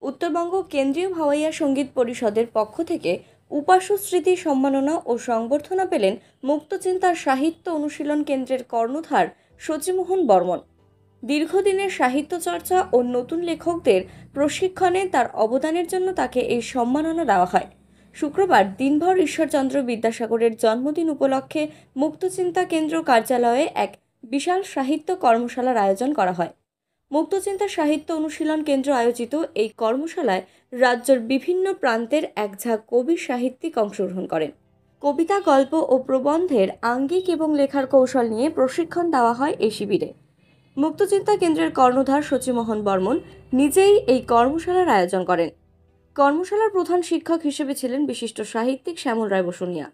উত্তরবঙ্গ কেন্দ্রীয় ভাওয়াইয়া সঙ্গীত পরিষদের পক্ষ থেকে উপাসু স্মৃতি সম্মাননা ও সংবর্ধনা পেলেন মুক্তচিন্তার সাহিত্য অনুশীলন কেন্দ্রের কর্ণধার শচীমোহন বর্মন। দীর্ঘদিনের সাহিত্য চর্চা ও নতুন লেখকদের প্রশিক্ষণে তার অবদানের জন্য তাকে এই সম্মাননা দেওয়া হয়। শুক্রবার দিনভর ঈশ্বরচন্দ্র বিদ্যাসাগরের জন্মদিন উপলক্ষে মুক্তচিন্তা কেন্দ্র কার্যালয়ে এক বিশাল সাহিত্য কর্মশালার আয়োজন করা হয়। মুক্তচিন্তা সাহিত্য অনুশীলন কেন্দ্র আয়োজিত এই কর্মশালায় রাজ্যের বিভিন্ন প্রান্তের একঝাঁক কবি সাহিত্যিক অংশগ্রহণ করেন। কবিতা, গল্প ও প্রবন্ধের আঙ্গিক এবং লেখার কৌশল নিয়ে প্রশিক্ষণ দেওয়া হয় এই শিবিরে। মুক্তচিন্তা কেন্দ্রের কর্ণধার শচীমোহন বর্মন নিজেই এই কর্মশালার আয়োজন করেন। কর্মশালার প্রধান শিক্ষক হিসেবে ছিলেন বিশিষ্ট সাহিত্যিক শ্যামল রায় বসুনিয়া।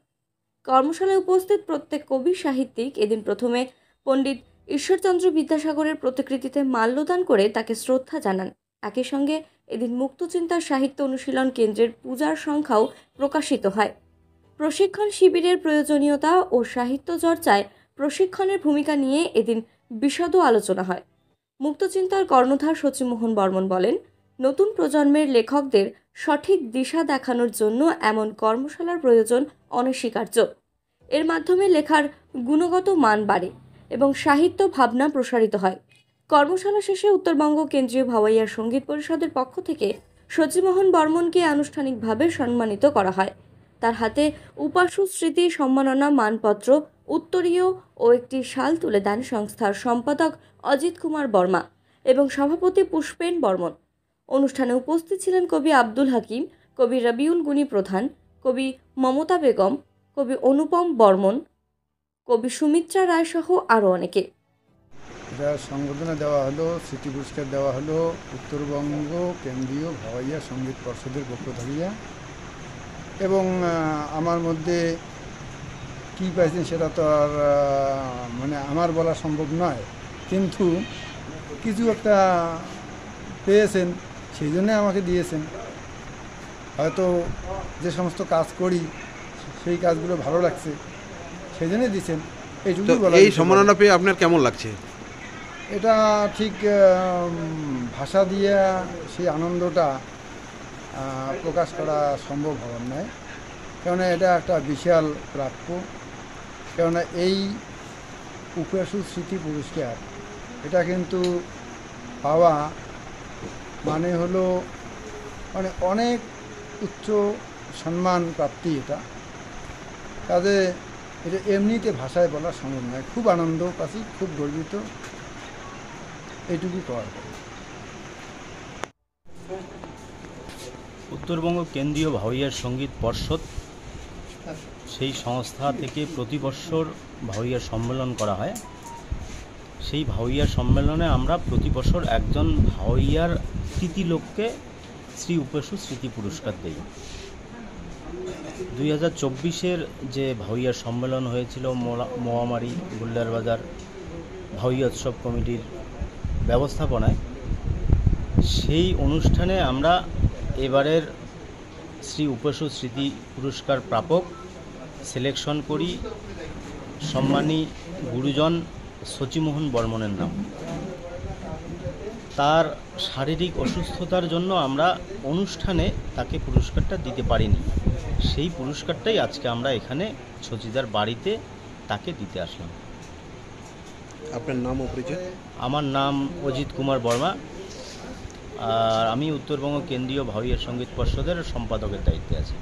কর্মশালায় উপস্থিত প্রত্যেক কবি সাহিত্যিক এদিন প্রথমে পণ্ডিত ঈশ্বরচন্দ্র বিদ্যাসাগরের প্রতিকৃতিতে মাল্যদান করে তাকে শ্রদ্ধা জানান। একই সঙ্গে এদিন মুক্তচিন্তার সাহিত্য অনুশীলন কেন্দ্রের পূজার সংখ্যাও প্রকাশিত হয়। প্রশিক্ষণ শিবিরের প্রয়োজনীয়তা ও সাহিত্য চর্চায় প্রশিক্ষণের ভূমিকা নিয়ে এদিন বিশদ আলোচনা হয়। মুক্তচিন্তার কর্ণধার শচীমোহন বর্মন বলেন, নতুন প্রজন্মের লেখকদের সঠিক দিশা দেখানোর জন্য এমন কর্মশালার প্রয়োজন অনস্বীকার্য। এর মাধ্যমে লেখার গুণগত মান বাড়ে এবং সাহিত্য ভাবনা প্রসারিত হয়। কর্মশালা শেষে উত্তরবঙ্গ কেন্দ্রীয় ভাওয়াইয়া সঙ্গীত পরিষদের পক্ষ থেকে শচীমোহন বর্মনকে আনুষ্ঠানিকভাবে সম্মানিত করা হয়। তার হাতে উপাসু স্মৃতি সম্মাননা মানপত্র, উত্তরীয় ও একটি শাল তুলে দেন সংস্থার সম্পাদক অজিত কুমার বর্মা এবং সভাপতি পুষ্পেন বর্মন। অনুষ্ঠানে উপস্থিত ছিলেন কবি আব্দুল হাকিম, কবি রবিউল গুনি প্রধান, কবি মমতা বেগম, কবি অনুপম বর্মন, কবি সুমিত্রা রায় সহ আরও অনেকে। এটা সংবর্ধনা দেওয়া হলো, স্মৃতি পুরস্কার দেওয়া হলো উত্তরবঙ্গ কেন্দ্রীয় ভাওয়াইয়া সঙ্গীত পর্ষদের পক্ষ থেকে। এবং আমার মধ্যে কী পাইছেন সেটা তো আর আমার বলা সম্ভব নয়, কিন্তু কিছু একটা পেয়েছেন সেই জন্যে আমাকে দিয়েছেন। হয়তো যে সমস্ত কাজ করি সেই কাজগুলো ভালো লাগছে সেই জন্যই দিয়েছেন। এই সম্মাননা পেয়ে আপনার কেমন লাগছে? এটা ঠিক ভাষা দিয়ে সেই আনন্দটা প্রকাশ করা সম্ভব হবার নয়, কেননা এটা একটা বিশাল প্রাপ্য। কেননা এই উপাসু স্মৃতি পুরস্কার এটা কিন্তু পাওয়া মানে হলো অনেক উচ্চ সম্মান প্রাপ্তি। এটা কাজে এটা এমনিতে ভাষায় বলা সম্ভব নয়। খুব আনন্দ পাচ্ছি, খুব গর্বিত, এইটুকু করার। উত্তরবঙ্গ কেন্দ্রীয় ভাওয়াইয়া সঙ্গীত পর্ষদ সেই সংস্থা থেকে প্রতি বছর ভাওয়াইয়া সম্মেলন করা হয়। সেই ভাওয়াইয়া সম্মেলনে আমরা প্রতি বছর একজন ভাওয়াইয়ার কৃতি লোককে শ্রী উপাসু স্মৃতি পুরস্কার দিই। 2024-এর যে ভাওয়াইয়া সম্মেলন হয়েছিল মোয়ামারি গুল্লার বাজার ভাওয়াইয়া উৎসব কমিটির ব্যবস্থাপনায়, সেই অনুষ্ঠানে আমরা এবারের শ্রী উপাসু স্মৃতি পুরস্কার প্রাপক সিলেকশন করি সম্মানী গুরুজন শচীমোহন বর্মনের নাম। তার শারীরিক অসুস্থতার জন্য আমরা অনুষ্ঠানে তাকে পুরস্কারটা দিতে পারিনি। সেই পুরস্কারটাই আজকে আমরা এখানে শচীদার বাড়িতে তাকে দিতে আসলাম। আপনার নাম ও পরিচয়? আমার নাম অজিত কুমার বর্মা, আর আমি উত্তরবঙ্গ কেন্দ্রীয় ভাওয়াইয়া সঙ্গীত পর্ষদের সম্পাদকের দায়িত্বে আছি।